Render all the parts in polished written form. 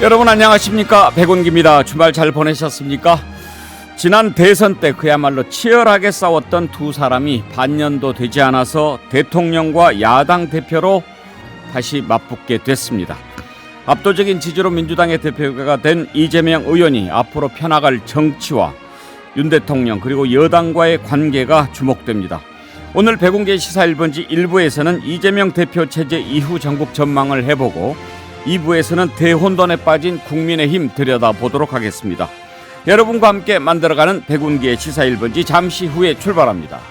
여러분 안녕하십니까? 백운기입니다. 주말 잘 보내셨습니까? 지난 대선 때 그야말로 치열하게 싸웠던 두 사람이 반년도 되지 않아서 대통령과 야당 대표로 다시 맞붙게 됐습니다. 압도적인 지지로 민주당의 대표가 된 이재명 의원이 앞으로 펴나갈 정치와 윤 대통령 그리고 여당과의 관계가 주목됩니다. 오늘 백운계 시사 1번지 1부에서는 이재명 대표 체제 이후 전국 전망을 해보고 2부에서는 대혼돈에 빠진 국민의힘 들여다보도록 하겠습니다. 여러분과 함께 만들어가는 백운기의 시사 1번지 잠시 후에 출발합니다.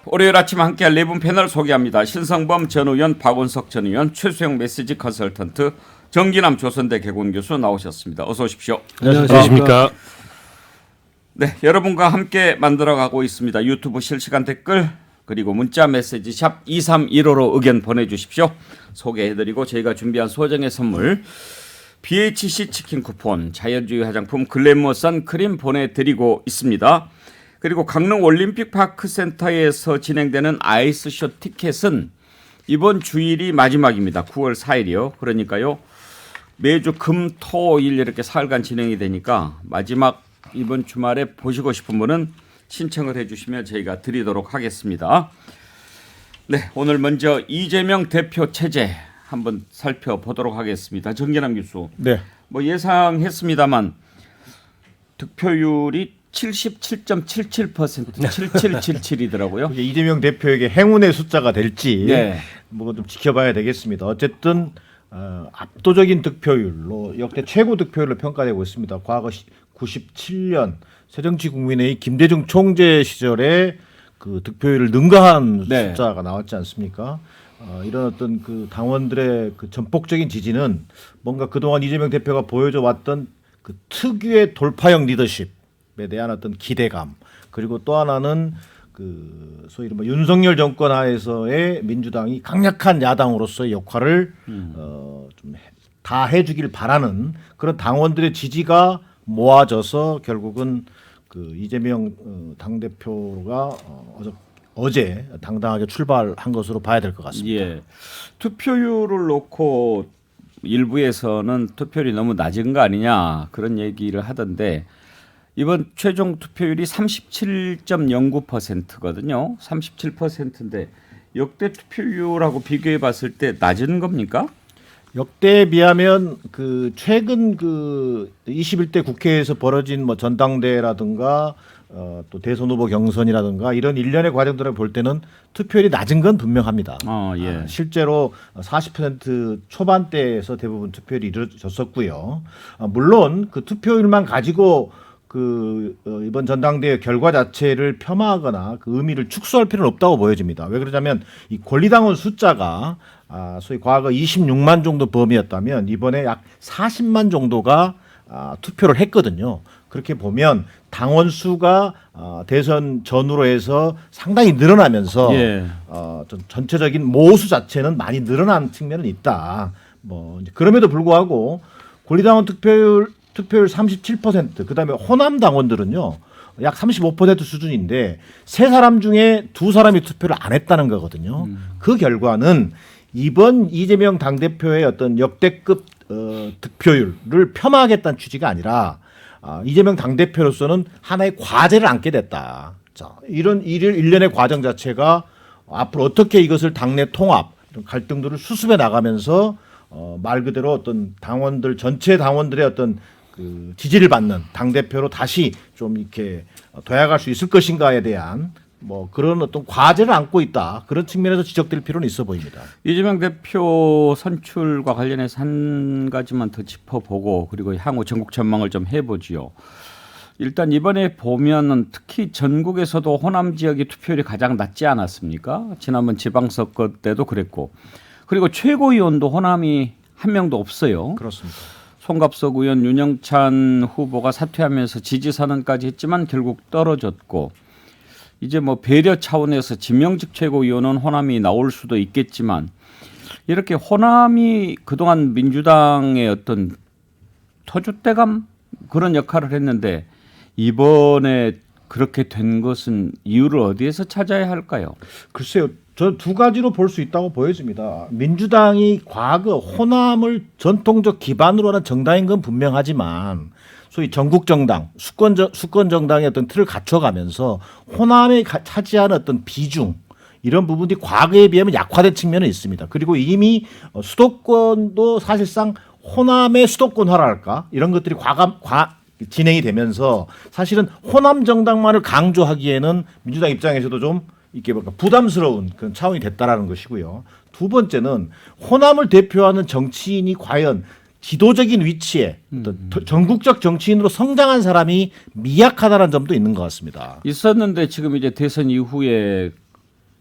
월요일 아침 함께할 네 분 패널 소개합니다. 신성범 전 의원, 박원석 전 의원, 최수영 메시지 컨설턴트, 정기남 조선대 개공교수 나오셨습니다. 어서 오십시오. 안녕하십니까. 네, 여러분과 함께 만들어가고 있습니다. 유튜브 실시간 댓글 그리고 문자 메시지 샵 2315로 의견 보내주십시오. 소개해드리고 저희가 준비한 소정의 선물 BHC 치킨 쿠폰, 자연주의 화장품 글래머 선크림 보내드리고 있습니다. 그리고 강릉 올림픽 파크 센터에서 진행되는 아이스쇼 티켓은 이번 주일이 마지막입니다. 9월 4일이요. 그러니까요. 매주 금, 토, 일 이렇게 사흘간 진행이 되니까 마지막 이번 주말에 보시고 싶은 분은 신청을 해주시면 저희가 드리도록 하겠습니다. 네, 오늘 먼저 이재명 대표 체제 한번 살펴보도록 하겠습니다. 정기남 교수. 네. 뭐 예상했습니다만 득표율이 77.77% 7777이더라고요. 그게 이재명 대표에게 행운의 숫자가 될지 네. 뭐 좀 지켜봐야 되겠습니다. 어쨌든 압도적인 득표율로 역대 최고 득표율로 평가되고 있습니다. 과거 97년 새정치국민회의 김대중 총재 시절에 그 득표율을 능가한 네. 숫자가 나왔지 않습니까? 이런 어떤 그 당원들의 그 전폭적인 지지는 뭔가 그동안 이재명 대표가 보여줘 왔던 그 특유의 돌파형 리더십에 대한 어떤 기대감, 그리고 또 하나는 그 소위 이른바 윤석열 정권 하에서의 민주당이 강력한 야당으로서의 역할을 좀 다 해주길 바라는 그런 당원들의 지지가 모아져서 결국은 그 이재명 당대표가 어제 당당하게 출발한 것으로 봐야 될 것 같습니다. 예. 투표율을 놓고 일부에서는 투표율이 너무 낮은 거 아니냐 그런 얘기를 하던데 이번 최종 투표율이 37.09%거든요. 37%인데 역대 투표율하고 비교해 봤을 때 낮은 겁니까? 역대에 비하면 그 최근 그 21대 국회에서 벌어진 뭐 전당대회라든가 또 대선 후보 경선이라든가 이런 일련의 과정들을 볼 때는 투표율이 낮은 건 분명합니다. 예. 실제로 40% 초반대에서 대부분 투표율이 이루어졌었고요. 물론 그 투표율만 가지고 그 이번 전당대회 결과 자체를 폄하하거나 그 의미를 축소할 필요는 없다고 보여집니다. 왜 그러냐면 이 권리당원 숫자가 소위 과거 26만 정도 범위였다면 이번에 약 40만 정도가 투표를 했거든요. 그렇게 보면 당원 수가 대선 전후로 해서 상당히 늘어나면서 예. 전체적인 모수 자체는 많이 늘어난 측면은 있다. 뭐 이제 그럼에도 불구하고 권리당원 투표율 37%, 그다음에 호남 당원들은요 약 35% 수준인데 세 사람 중에 두 사람이 투표를 안 했다는 거거든요. 그 결과는 이번 이재명 당대표의 어떤 역대급 득표율을 폄하하겠다는 취지가 아니라 이재명 당대표로서는 하나의 과제를 안게 됐다. 자, 이런 일련의 과정 자체가 앞으로 어떻게 이것을 당내 통합, 갈등들을 수습해 나가면서 말 그대로 어떤 당원들 전체 당원들의 어떤 그 지지를 받는 당 대표로 다시 좀 이렇게 도약할 수 있을 것인가에 대한 뭐 그런 어떤 과제를 안고 있다, 그런 측면에서 지적될 필요는 있어 보입니다. 이재명 대표 선출과 관련해서 한 가지만 더 짚어보고 그리고 향후 전국 전망을 좀 해보지요. 일단 이번에 보면은 특히 전국에서도 호남 지역이 투표율이 가장 낮지 않았습니까? 지난번 지방선거 때도 그랬고, 그리고 최고위원도 호남이 한 명도 없어요. 그렇습니다. 송갑석 의원, 윤영찬 후보가 사퇴하면서 지지 선언까지 했지만 결국 떨어졌고, 이제 뭐 배려 차원에서 지명직 최고위원은 호남이 나올 수도 있겠지만 이렇게 호남이 그동안 민주당의 어떤 터줏대감 그런 역할을 했는데 이번에 그렇게 된 것은 이유를 어디에서 찾아야 할까요? 글쎄요, 저 두 가지로 볼 수 있다고 보여집니다. 민주당이 과거 호남을 전통적 기반으로 하는 정당인 건 분명하지만 소위 전국 정당, 수권 정당의 어떤 틀을 갖춰가면서 호남에 차지하는 어떤 비중 이런 부분이 과거에 비하면 약화된 측면은 있습니다. 그리고 이미 수도권도 사실상 호남의 수도권화랄까 이런 것들이 진행이 되면서 사실은 호남 정당만을 강조하기에는 민주당 입장에서도 좀 이게 뭔가 부담스러운 그런 차원이 됐다라는 것이고요. 두 번째는 호남을 대표하는 정치인이 과연 지도적인 위치에 어떤 전국적 정치인으로 성장한 사람이 미약하다는 점도 있는 것 같습니다. 있었는데 지금 이제 대선 이후에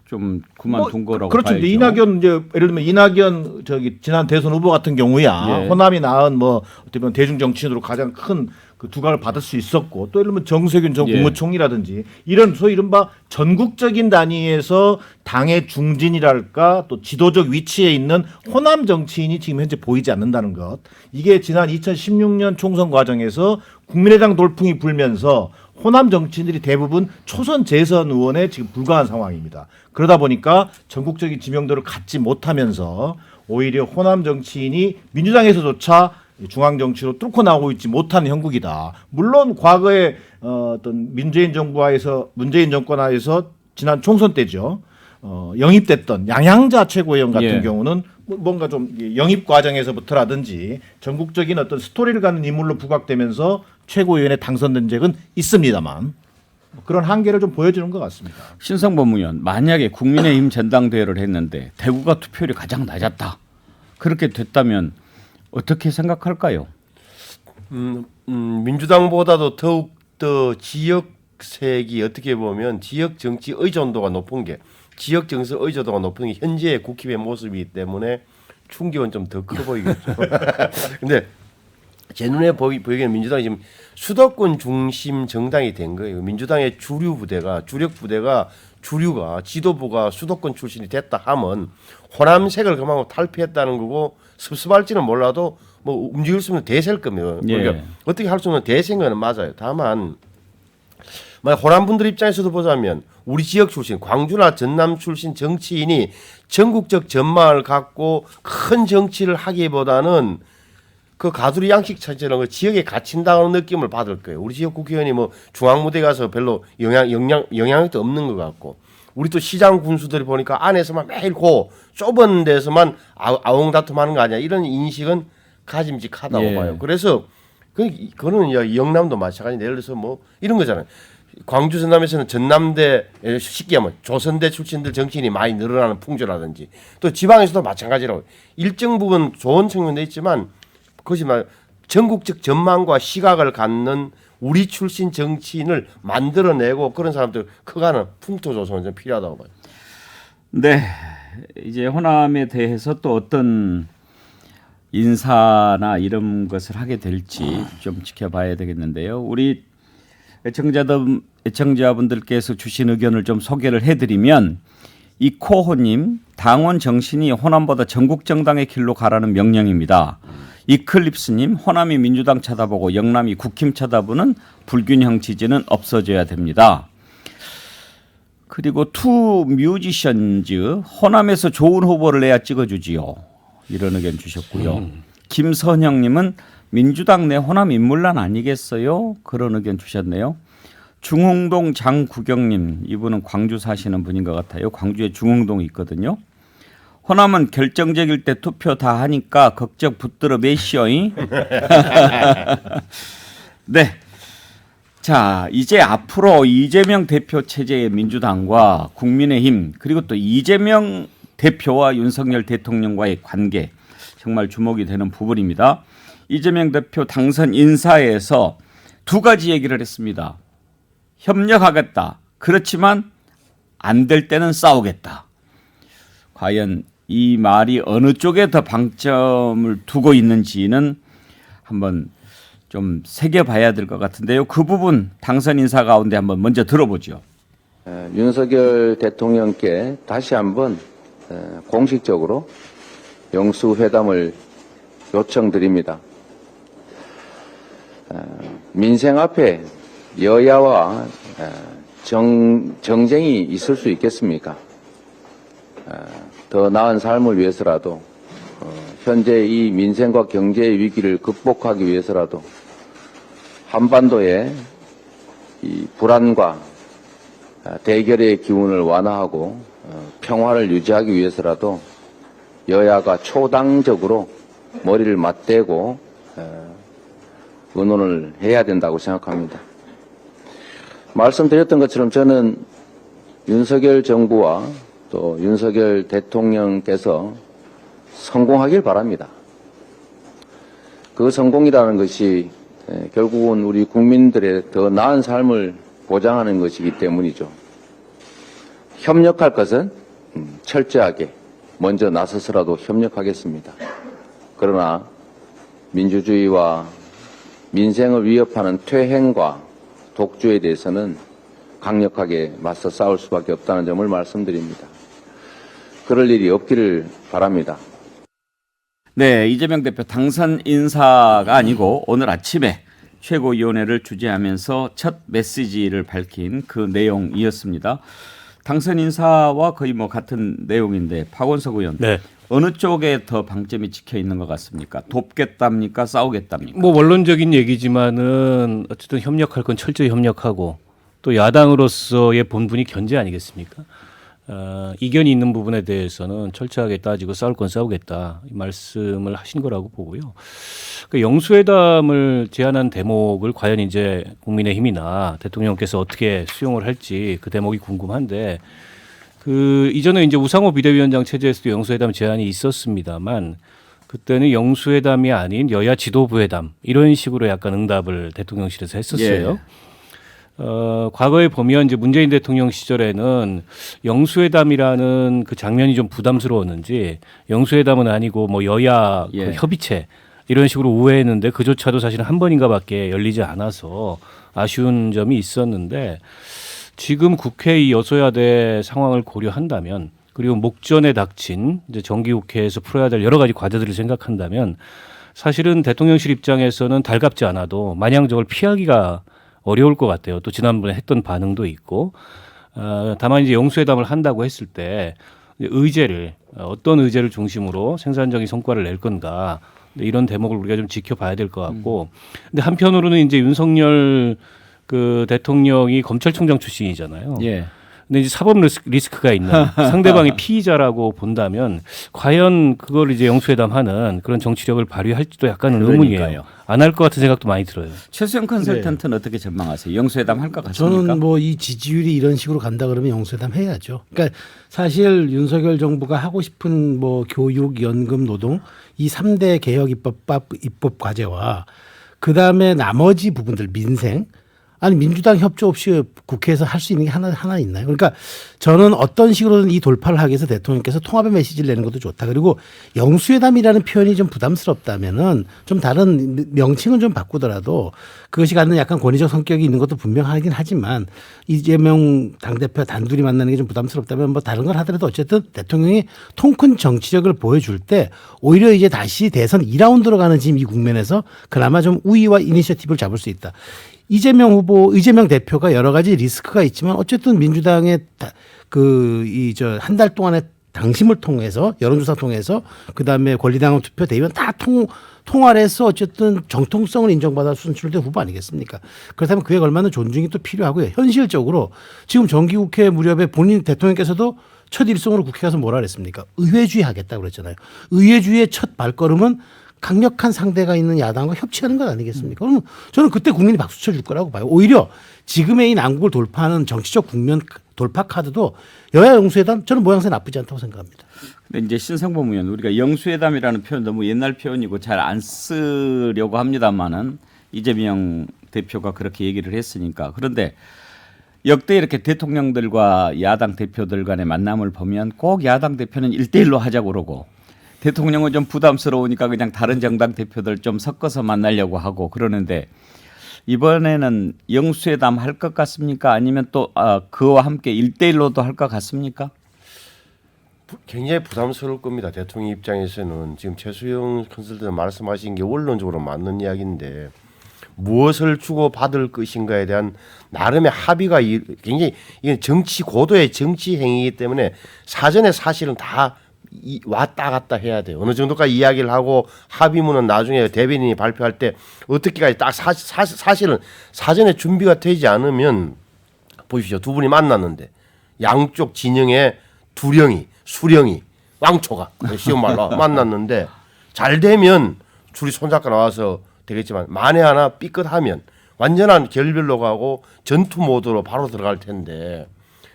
좀 그만둔 거라고 그렇죠. 봐야죠. 이낙연 이제 예를 들면 이낙연 지난 대선 후보 같은 경우야 예. 호남이 낳은 어떻게 보면 대중 정치인으로 가장 큰 그 두각을 받을 수 있었고 또 예를 들면 정세균 전 예. 국무총리라든지 이런 소위 이른바 전국적인 단위에서 당의 중진이랄까 또 지도적 위치에 있는 호남 정치인이 지금 현재 보이지 않는다는 것. 이게 지난 2016년 총선 과정에서 국민의당 돌풍이 불면서 호남 정치인들이 대부분 초선 재선 의원에 지금 불과한 상황입니다. 그러다 보니까 전국적인 지명도를 갖지 못하면서 오히려 호남 정치인이 민주당에서조차 중앙 정치로 뚫고 나오고 있지 못한 형국이다. 물론 과거에 어떤 문재인 정권하에서 지난 총선 때죠. 영입됐던 양양자 최고위원 같은 예. 경우는 뭔가 좀 영입 과정에서부터라든지 전국적인 어떤 스토리를 갖는 인물로 부각되면서 최고위원에 당선된 적은 있습니다만 그런 한계를 좀 보여주는 것 같습니다. 신성범 의원, 만약에 국민의힘 전당대회를 했는데 대구가 투표율이 가장 낮았다. 그렇게 됐다면 어떻게 생각할까요? 민주당보다도 더욱 더 지역색이 어떻게 보면 지역 정치 의존도가 높은 게 지역 정치 의존도가 높은 게 현재의 국힘의 모습이기 때문에 충격은 좀 더 커 보이겠죠. 근데 제 눈에 보이기에는 민주당이 지금 수도권 중심 정당이 된 거예요. 민주당의 주력 부대가 주류가 지도부가 수도권 출신이 됐다 하면 호남색을 그만하고 탈피했다는 거고 습습할지는 몰라도 뭐 움직일 수 있는 대세일 겁니다. 예. 그러니까 어떻게 할 수 있는 대세인 건 맞아요. 다만 만약 호남 분들 입장에서도 보자면 우리 지역 출신 광주나 전남 출신 정치인이 전국적 전망을 갖고 큰 정치를 하기보다는 그 가두리 양식 차처럼 지역에 갇힌다는 느낌을 받을 거예요. 우리 지역 국회의원이 뭐 중앙 무대 가서 별로 영향력도 없는 것 같고, 우리 또 시장 군수들이 보니까 안에서만 매일 좁은 데서만 아웅다툼하는 거 아니야, 이런 인식은 가짐직하다고 예. 봐요. 그래서 그거는 영남도 마찬가지. 예를 들어서 뭐 이런 거잖아요. 광주 전남에서는 전남대, 쉽게 하면 조선대 출신들 정치인이 많이 늘어나는 풍조라든지, 또 지방에서도 마찬가지라고. 일정 부분 좋은 측면도 있지만 그것이 말 전국적 전망과 시각을 갖는 우리 출신 정치인을 만들어내고 그런 사람들 커가는 풍토 조성은 좀 필요하다고 봐요. 네, 이제 호남에 대해서 또 어떤 인사나 이런 것을 하게 될지 좀 지켜봐야 되겠는데요. 우리 애청자분들께서 주신 의견을 좀 소개를 해드리면, 이코호님, 당원 정신이 호남보다 전국 정당의 길로 가라는 명령입니다. 이클립스님, 호남이 민주당 쳐다보고 영남이 국힘 쳐다보는 불균형 지지는 없어져야 됩니다. 그리고 투 뮤지션즈, 호남에서 좋은 후보를 내야 찍어주지요. 이런 의견 주셨고요. 김선영님은 민주당 내 호남 인물난 아니겠어요? 그런 의견 주셨네요. 중흥동 장구경님, 이분은 광주 사시는 분인 것 같아요. 광주에 중흥동이 있거든요. 호남은 결정적일 때 투표 다 하니까 걱정 붙들어 매시오잉. 네. 자, 이제 앞으로 이재명 대표 체제의 민주당과 국민의힘, 그리고 또 이재명 대표와 윤석열 대통령과의 관계, 정말 주목이 되는 부분입니다. 이재명 대표 당선 인사에서 두 가지 얘기를 했습니다. 협력하겠다. 그렇지만 안 될 때는 싸우겠다. 과연 이 말이 어느 쪽에 더 방점을 두고 있는지는 한번 좀 새겨봐야 될 것 같은데요. 그 부분 당선 인사 가운데 한번 먼저 들어보죠. 윤석열 대통령께 다시 한번 공식적으로 영수회담을 요청드립니다. 민생 앞에 여야와 정쟁이 있을 수 있겠습니까? 더 나은 삶을 위해서라도 현재 이 민생과 경제의 위기를 극복하기 위해서라도 한반도의 이 불안과 대결의 기운을 완화하고 평화를 유지하기 위해서라도 여야가 초당적으로 머리를 맞대고 의논을 해야 된다고 생각합니다. 말씀드렸던 것처럼 저는 윤석열 정부와 또 윤석열 대통령께서 성공하길 바랍니다. 그 성공이라는 것이 결국은 우리 국민들의 더 나은 삶을 보장하는 것이기 때문이죠. 협력할 것은 철저하게 먼저 나서서라도 협력하겠습니다. 그러나 민주주의와 민생을 위협하는 퇴행과 독주에 대해서는 강력하게 맞서 싸울 수밖에 없다는 점을 말씀드립니다. 그럴 일이 없기를 바랍니다. 네, 이재명 대표 당선 인사가 아니고 오늘 아침에 최고위원회를 주재하면서 첫 메시지를 밝힌 그 내용이었습니다. 당선 인사와 거의 뭐 같은 내용인데 박원석 의원, 네. 어느 쪽에 더 방점이 찍혀 있는 것 같습니까? 돕겠답니까? 싸우겠답니까? 뭐 원론적인 얘기지만은 어쨌든 협력할 건 철저히 협력하고 또 야당으로서의 본분이 견제 아니겠습니까? 이견이 있는 부분에 대해서는 철저하게 따지고 싸울 건 싸우겠다 이 말씀을 하신 거라고 보고요. 그 영수회담을 제안한 대목을 과연 이제 국민의힘이나 대통령께서 어떻게 수용을 할지 그 대목이 궁금한데 그 이전에 이제 우상호 비대위원장 체제에서도 영수회담 제안이 있었습니다만 그때는 영수회담이 아닌 여야 지도부 회담 이런 식으로 약간 응답을 대통령실에서 했었어요. 과거에 보면 이제 문재인 대통령 시절에는 영수회담이라는 그 장면이 좀 부담스러웠는지 영수회담은 아니고 뭐 여야 그 협의체 이런 식으로 우회했는데 그조차도 사실은 한 번인가밖에 열리지 않아서 아쉬운 점이 있었는데 지금 국회 이 여소야대 상황을 고려한다면 그리고 목전에 닥친 이제 정기국회에서 풀어야 될 여러 가지 과제들을 생각한다면 사실은 대통령실 입장에서는 달갑지 않아도 마냥 저걸 피하기가 어려울 것 같아요. 또 지난번에 했던 반응도 있고 다만 이제 영수회담을 한다고 했을 때 의제를 어떤 의제를 중심으로 생산적인 성과를 낼 건가 이런 대목을 우리가 좀 지켜봐야 될 것 같고 근데 한편으로는 이제 윤석열 그 대통령이 검찰총장 출신이잖아요. 예. 근데 이제 사법 리스크가 있는 상대방이 피의자라고 본다면 과연 그걸 이제 영수회담하는 그런 정치력을 발휘할지도 약간 의문이에요. 안 할 것 같은 생각도 많이 들어요. 최수영 컨설턴트는 어떻게 전망하세요? 영수회담 할 것 같습니까? 저는 뭐 이 지지율이 이런 식으로 간다 그러면 영수회담 해야죠. 그러니까 사실 윤석열 정부가 하고 싶은 뭐 교육, 연금, 노동 이 3대 개혁 입법 과제와 그다음에 나머지 부분들 민생 아니 민주당 협조 없이 국회에서 할 수 있는 게 하나 있나요? 그러니까 저는 어떤 식으로든 이 돌파를 하기 위해서 대통령께서 통합의 메시지를 내는 것도 좋다. 그리고 영수회담이라는 표현이 좀 부담스럽다면은 좀 다른 명칭은 좀 바꾸더라도 그것이 갖는 약간 권위적 성격이 있는 것도 분명하긴 하지만 이재명 당대표 단둘이 만나는 게 좀 부담스럽다면 뭐 다른 걸 하더라도 어쨌든 대통령이 통큰 정치력을 보여줄 때 오히려 이제 다시 대선 2라운드로 가는 지금 이 국면에서 그나마 좀 우위와 이니셔티브를 잡을 수 있다. 이재명 대표가 여러 가지 리스크가 있지만 어쨌든 민주당의 한 달 동안의 당심을 통해서 여론조사 통해서 그다음에 권리당원 투표 대의원 다 통화를 해서 어쨌든 정통성을 인정받아 순출된 후보 아니겠습니까? 그렇다면 그에 걸맞는 존중이 또 필요하고요. 현실적으로 지금 정기국회 무렵에 본인 대통령께서도 첫 일성으로 국회 가서 뭐라 그랬습니까? 의회주의 하겠다고 그랬잖아요. 의회주의의 첫 발걸음은 강력한 상대가 있는 야당과 협치하는 것 아니겠습니까? 그러면 저는 그때 국민이 박수 쳐줄 거라고 봐요. 오히려 지금의 이 난국을 돌파하는 정치적 국면 돌파 카드도 여야 영수회담 저는 모양새 나쁘지 않다고 생각합니다. 근데 이제 신성범 의원 우리가 영수회담이라는 표현 너무 옛날 표현이고 잘 안 쓰려고 합니다만은 이재명 대표가 그렇게 얘기를 했으니까 그런데 역대 이렇게 대통령들과 야당 대표들 간의 만남을 보면 꼭 야당 대표는 1대1로 하자고 그러고 대통령은 좀 부담스러우니까 그냥 다른 정당 대표들 좀 섞어서 만나려고 하고 그러는데 이번에는 영수회담 할 것 같습니까? 아니면 또 그와 함께 1대1로도 할 것 같습니까? 굉장히 부담스러울 겁니다. 대통령 입장에서는 지금 최수영 컨설턴트 말씀하신 게 원론적으로 맞는 이야기인데 무엇을 주고 받을 것인가에 대한 나름의 합의가 굉장히 이건 정치 고도의 정치 행위이기 때문에 사전에 사실은 다 왔다 갔다 해야 돼요. 어느 정도까지 이야기를 하고 합의문은 나중에 대변인이 발표할 때 어떻게까지 딱 사실은 사전에 준비가 되지 않으면 보십시오. 두 분이 만났는데 양쪽 진영의 두령이 수령이 왕초가 쉬운 말로 만났는데 잘 되면 둘이 손잡고 나와서 되겠지만 만에 하나 삐끗하면 완전한 결별로 가고 전투 모드로 바로 들어갈 텐데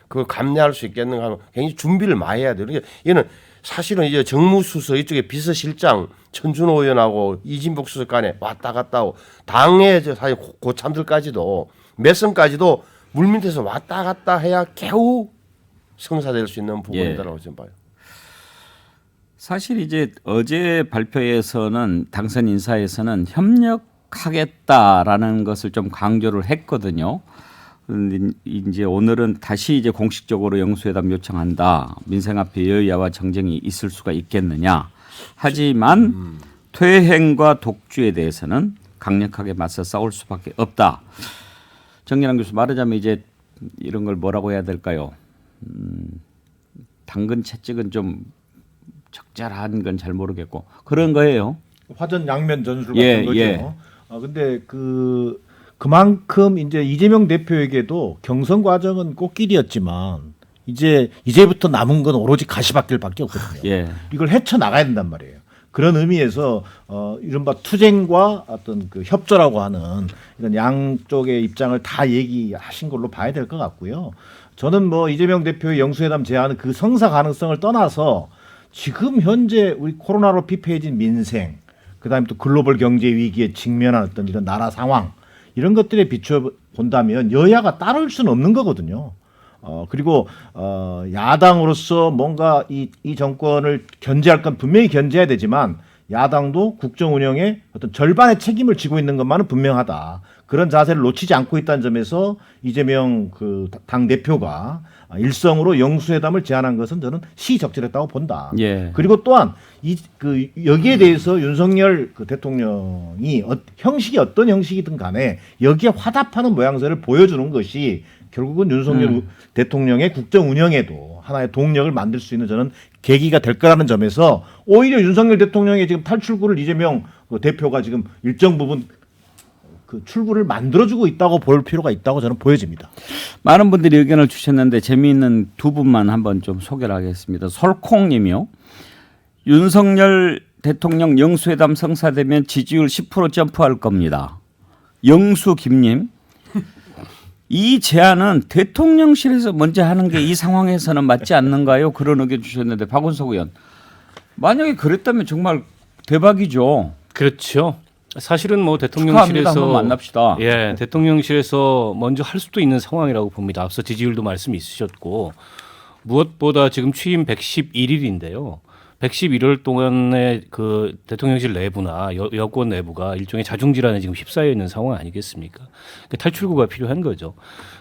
그걸 감내할 수 있겠는가 하면 굉장히 준비를 많이 해야 돼요. 그러니까 이거는 사실은 이제 정무수석 이쪽에 비서실장 천준호 의원하고 이진복 수석 간에 왔다 갔다 하고 당의 사실 고참들까지도 몇선까지도 물밑에서 왔다 갔다 해야 겨우 성사될 수 있는 부분이다라고 저는 봐요. 사실 이제 어제 발표에서는 당선 인사에서는 협력하겠다라는 것을 좀 강조를 했거든요. 그런데 이제 오늘은 다시 이제 공식적으로 영수회담 요청한다. 민생 앞에 여야와 정쟁이 있을 수가 있겠느냐. 하지만 퇴행과 독주에 대해서는 강력하게 맞서 싸울 수밖에 없다. 정진환 교수 말하자면 이제 이런 걸 뭐라고 해야 될까요? 당근 채찍은 좀 적절한 건 잘 모르겠고 그런 거예요. 화전 양면 전술 같은 예, 거죠. 예. 근데 그만큼 이제 이재명 대표에게도 경선 과정은 꽃길이었지만 이제부터 남은 건 오로지 가시밭길밖에 없거든요. 예. 이걸 헤쳐 나가야 된단 말이에요. 그런 의미에서 이른바 투쟁과 어떤 그 협조라고 하는 이런 양쪽의 입장을 다 얘기하신 걸로 봐야 될 것 같고요. 저는 뭐 이재명 대표의 영수회담 제안은 그 성사 가능성을 떠나서 지금 현재 우리 코로나로 피폐해진 민생, 그다음에 또 글로벌 경제 위기에 직면한 어떤 이런 나라 상황 이런 것들에 비춰 본다면 여야가 따를 수는 없는 거거든요. 그리고 야당으로서 뭔가 이 정권을 견제할 건 분명히 견제해야 되지만 야당도 국정 운영에 어떤 절반의 책임을 지고 있는 것만은 분명하다. 그런 자세를 놓치지 않고 있다는 점에서 이재명 그 당 대표가 일성으로 영수회담을 제안한 것은 저는 시적절했다고 본다. 예. 그리고 또한 여기에 대해서 윤석열 그 대통령이 형식이 어떤 형식이든 간에 여기에 화답하는 모양새를 보여주는 것이 결국은 윤석열 대통령의 국정 운영에도 하나의 동력을 만들 수 있는 저는 계기가 될 거라는 점에서 오히려 윤석열 대통령의 지금 탈출구를 이재명 대표가 지금 일정 부분 그 출구를 만들어주고 있다고 볼 필요가 있다고 저는 보여집니다. 많은 분들이 의견을 주셨는데 재미있는 두 분만 한번 좀 소개를 하겠습니다. 솔콩님이요. 윤석열 대통령 영수회담 성사되면 지지율 10% 점프할 겁니다. 영수 김님. 이 제안은 대통령실에서 먼저 하는 게 이 상황에서는 맞지 않는가요? 그런 의견 주셨는데 박원석 의원. 만약에 그랬다면 정말 대박이죠. 그렇죠. 사실은 뭐 축하합니다. 대통령실에서 한번 만납시다. 예, 대통령실에서 먼저 할 수도 있는 상황이라고 봅니다. 앞서 지지율도 말씀이 있으셨고 무엇보다 지금 취임 111일인데요. 111일 동안에 그 대통령실 내부나 여권 내부가 일종의 자중질환에 지금 휩싸여 있는 상황 아니겠습니까? 그 탈출구가 필요한 거죠.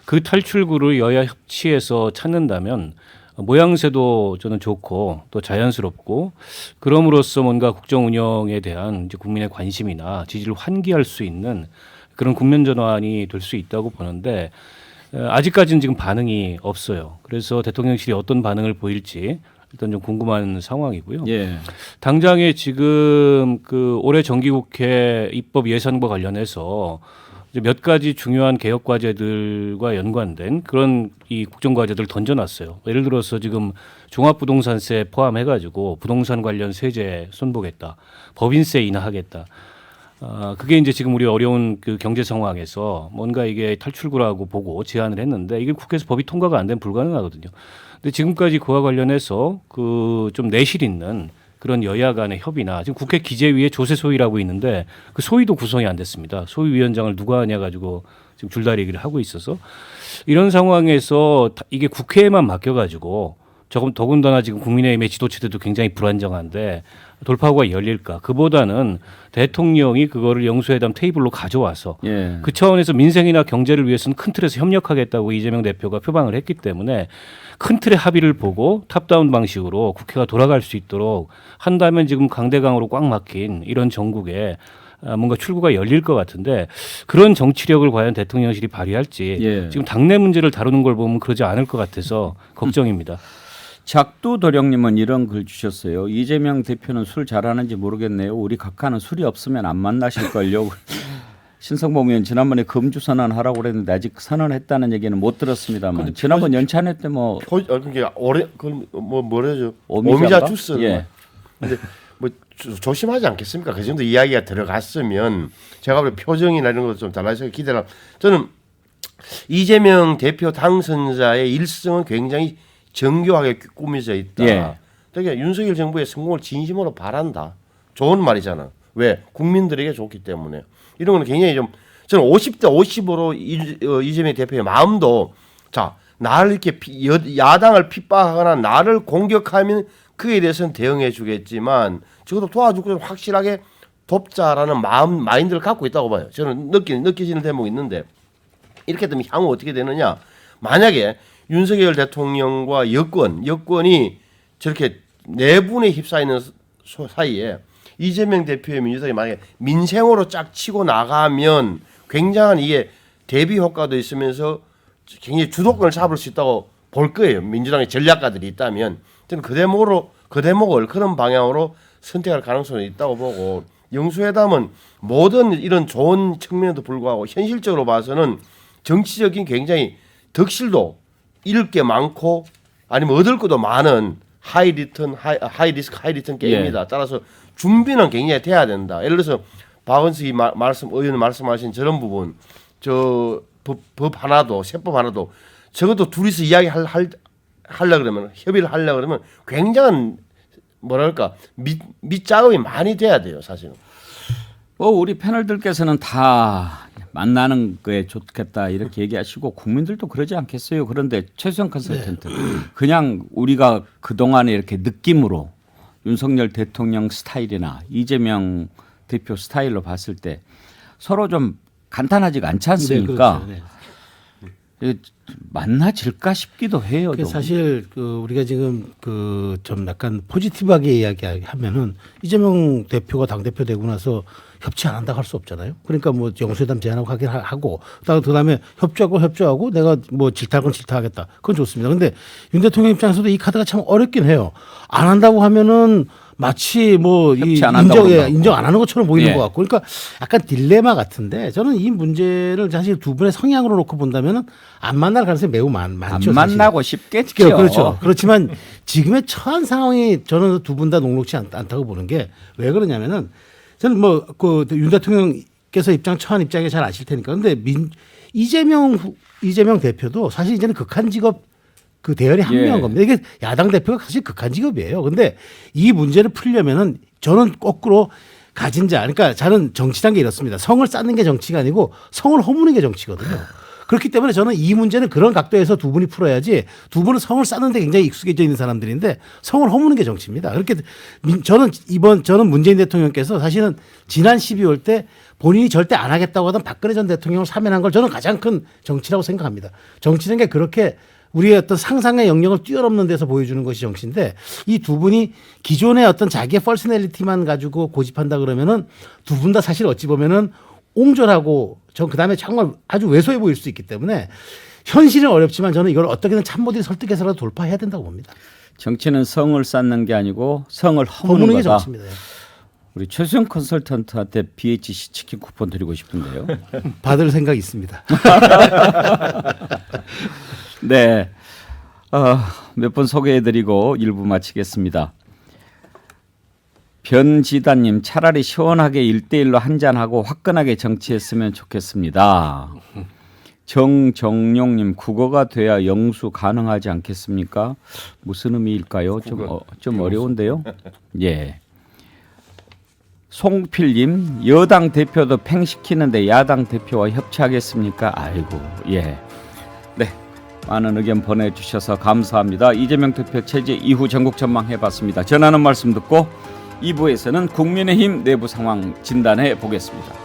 그 탈출구를 여야 협치해서 찾는다면 모양새도 저는 좋고 또 자연스럽고 그럼으로써 뭔가 국정 운영에 대한 이제 국민의 관심이나 지지를 환기할 수 있는 그런 국면 전환이 될 수 있다고 보는데 아직까지는 지금 반응이 없어요. 그래서 대통령실이 어떤 반응을 보일지 일단 좀 궁금한 상황이고요. 예. 당장에 지금 그 올해 정기국회 입법 예산과 관련해서 이제 몇 가지 중요한 개혁 과제들과 연관된 그런 이 국정 과제들을 던져놨어요. 예를 들어서 지금 종합부동산세 포함해가지고 부동산 관련 세제 손보겠다, 법인세 인하하겠다. 그게 이제 지금 우리 어려운 그 경제 상황에서 뭔가 이게 탈출구라고 보고 제안을 했는데 이게 국회에서 법이 통과가 안 되면 불가능하거든요. 근데 지금까지 그와 관련해서 그 좀 내실 있는 그런 여야 간의 협의나 지금 국회 기재위에 조세 소위라고 있는데 그 소위도 구성이 안 됐습니다. 소위위원장을 누가 하냐 가지고 지금 줄다리기를 하고 있어서 이런 상황에서 이게 국회에만 맡겨가지고 조금 더군다나 지금 국민의힘의 지도체제도 굉장히 불안정한데 돌파구가 열릴까? 그보다는 대통령이 그거를 영수회담 테이블로 가져와서 예. 그 차원에서 민생이나 경제를 위해서는 큰 틀에서 협력하겠다고 이재명 대표가 표방을 했기 때문에 큰 틀의 합의를 보고 탑다운 방식으로 국회가 돌아갈 수 있도록 한다면 지금 강대강으로 꽉 막힌 이런 전국에 뭔가 출구가 열릴 것 같은데 그런 정치력을 과연 대통령실이 발휘할지 예. 지금 당내 문제를 다루는 걸 보면 그러지 않을 것 같아서 걱정입니다. 작두도령님은 이런 글 주셨어요. 이재명 대표는 술 잘하는지 모르겠네요. 우리 각하는 술이 없으면 안 만나실걸요. 신성범 의원 지난번에 금주 선언하라고 그랬는데 아직 선언했다는 얘기는 못 들었습니다만 지난번 연찬회 때 뭐 그게 오래 그뭐 뭐래죠? 오미자인가? 오미자 주스. 예. 근데 뭐 조심하지 않겠습니까? 그 정도 이야기가 들어갔으면 제가 볼 표정이나 이런 것도 좀 달라져서 기대를. 저는 이재명 대표 당선자의 일성은 굉장히 정교하게 꾸며져 있다. 예. 그러니까 윤석열 정부의 성공을 진심으로 바란다. 좋은 말이잖아. 왜? 국민들에게 좋기 때문에. 이런 거는 굉장히 좀 저는 50대 50으로 이재명 대표의 마음도 자 나를 이렇게 야당을 핍박하거나 나를 공격하면 그에 대해서는 대응해 주겠지만 적어도 도와주고 좀 확실하게 돕자라는 마인드를 갖고 있다고 봐요. 저는 느껴지는 대목이 있는데 이렇게 되면 향후 어떻게 되느냐. 만약에 윤석열 대통령과 여권이 저렇게 내분에 휩싸이는 사이에 이재명 대표의 민주당이 만약에 민생으로 쫙 치고 나가면 굉장한 이게 대비 효과도 있으면서 굉장히 주도권을 잡을 수 있다고 볼 거예요. 민주당의 전략가들이 있다면 저는 그 대목을 그런 방향으로 선택할 가능성이 있다고 보고 영수회담은 모든 이런 좋은 측면에도 불구하고 현실적으로 봐서는 정치적인 굉장히 덕실도 잃을 게 많고 아니면 얻을 것도 많은 하이 리스크 하이 리턴 게임이다. 예. 따라서 준비는 굉장히 돼야 된다. 예를 들어서 박원석 의원 말씀하신 저런 부분, 저 법 하나도 세법 하나도 적어도 둘이서 이야기하려 그러면 협의를 하려 그러면 굉장한 뭐랄까 밑작업이 많이 돼야 돼요, 사실은. 뭐 우리 패널들께서는 다 만나는 거에 좋겠다 이렇게 얘기하시고 국민들도 그러지 않겠어요. 그런데 최수영 컨설턴트 그냥 우리가 그동안에 이렇게 느낌으로 윤석열 대통령 스타일이나 이재명 대표 스타일로 봤을 때 서로 좀 간단하지가 않지 않습니까? 네, 그렇죠. 만나질까 싶기도 해요. 좀. 사실 우리가 지금 좀 약간 포지티브하게 이야기하면은 이재명 대표가 당 대표 되고 나서 협치 안 한다고 할 수 없잖아요. 그러니까 뭐 영수회담 제안하고 하긴 하고 그다음에 협조하고 내가 뭐 질타할 건 질타하겠다. 그건 좋습니다. 근데 윤 대통령 입장에서도 이 카드가 참 어렵긴 해요. 안 한다고 하면은 마치 뭐 협치 안 한다고 인정 안 하는 것처럼 보이는 예. 것 같고, 그러니까 약간 딜레마 같은데 저는 이 문제를 사실 두 분의 성향으로 놓고 본다면은 안 만날 가능성이 매우 많죠. 안 만나고 싶겠죠. 그렇죠. 그렇지만 지금의 처한 상황이 저는 두 분 다 녹록지 않다고 보는 게 왜 그러냐면은 저는 뭐 그 윤 대통령께서 처한 입장에 잘 아실 테니까. 근데 이재명 대표도 사실 이제는 극한 직업 그 대열에 합류한 예. 겁니다. 이게 야당 대표가 사실 극한 직업이에요. 근데 이 문제를 풀려면은 저는 거꾸로 가진 자, 그러니까 저는 정치란 게 이렇습니다. 성을 쌓는 게 정치가 아니고 성을 허무는 게 정치거든요. 그렇기 때문에 저는 이 문제는 그런 각도에서 두 분이 풀어야지, 두 분은 성을 쌓는 데 굉장히 익숙해져 있는 사람들인데 성을 허무는 게 정치입니다. 그렇게 저는 문재인 대통령께서 사실은 지난 12월 때 본인이 절대 안 하겠다고 하던 박근혜 전 대통령을 사면한 걸 저는 가장 큰 정치라고 생각합니다. 정치는 게 그렇게 우리의 어떤 상상의 영역을 뛰어넘는 데서 보여주는 것이 정치인데, 이 두 분이 기존의 어떤 자기의 퍼스널리티만 가지고 고집한다 그러면은 두 분 다 사실 어찌 보면은 옹졸하고 전 그다음에 정말 아주 왜소해 보일 수 있기 때문에 현실은 어렵지만 저는 이걸 어떻게든 참모들이 설득해서라도 돌파해야 된다고 봅니다. 정치는 성을 쌓는 게 아니고 성을 허무는 허무는 게 거다. 정치입니다. 우리 최수영 컨설턴트한테 BHC 치킨 쿠폰 드리고 싶은데요. 받을 생각이 있습니다. 네. 몇 분 소개해드리고 1부 마치겠습니다. 변지다님, 차라리 시원하게 1대1로 한잔하고 화끈하게 정치했으면 좋겠습니다. 정정용님, 국어가 돼야 영수 가능하지 않겠습니까? 무슨 의미일까요? 좀 어려운데요. 예. 송필님, 여당 대표도 팽시키는데 야당 대표와 협치하겠습니까? 아이고, 예. 네. 많은 의견 보내주셔서 감사합니다. 이재명 대표 체제 이후 전국 전망 해봤습니다. 전하는 말씀 듣고 2부에서는 국민의힘 내부 상황 진단해 보겠습니다.